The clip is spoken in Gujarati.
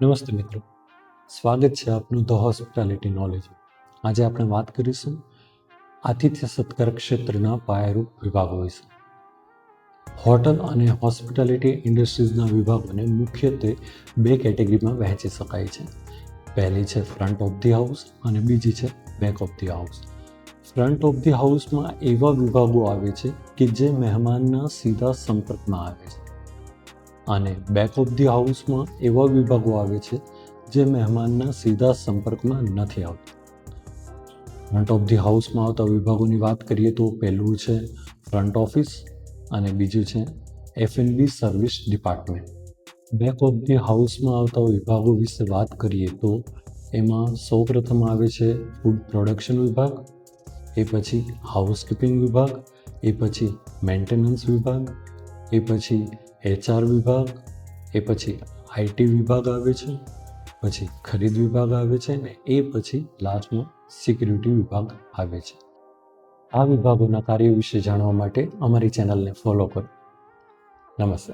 નમસ્તે મિત્રો, સ્વાગત છે આપનું ધ હોસ્પિટાલિટી નોલેજ. આજે આપણે વાત કરીશું આતિથ્ય સત્કાર ક્ષેત્રના પાયારૂપ વિભાગો વિશે. હોટલ અને હોસ્પિટાલિટી ઇન્ડસ્ટ્રીઝના વિભાગોને મુખ્યત્વે બે કેટેગરીમાં વહેંચી શકાય છે. પહેલી છે ફ્રન્ટ ઓફ ધી હાઉસ અને બીજી છે back of the house. Front of the હાઉસમાં એવા વિભાગો આવે છે કે જે મહેમાનના સીધા સંપર્કમાં આવે છે, અને બેક ઓફ ધી હાઉસમાં એવા વિભાગો આવે છે જે મહેમાનના સીધા સંપર્કમાં નથી આવતા. ફ્રન્ટ ઓફ ધી હાઉસમાં આવતા વિભાગોની વાત કરીએ તો પહેલું છે ફ્રન્ટ ઓફિસ અને બીજું છે F&B service department. Back of the હાઉસમાં આવતા વિભાગો વિશે વાત કરીએ તો એમાં સૌપ્રથમ આવે છે ફૂડ પ્રોડક્શન વિભાગ, એ પછી હાઉસકીપિંગ વિભાગ, એ પછી મેન્ટેનન્સ વિભાગ, એ પછી HR વિભાગ, એ પછી IT વિભાગ આવે છે, પછી ખરીદ વિભાગ આવે છે ને એ પછી લાસ્ટમાં સિક્યુરિટી વિભાગ આવે છે. આ વિભાગોના કાર્યો વિશે જાણવા માટે અમારી ચેનલને ફોલો કરો. નમસ્તે.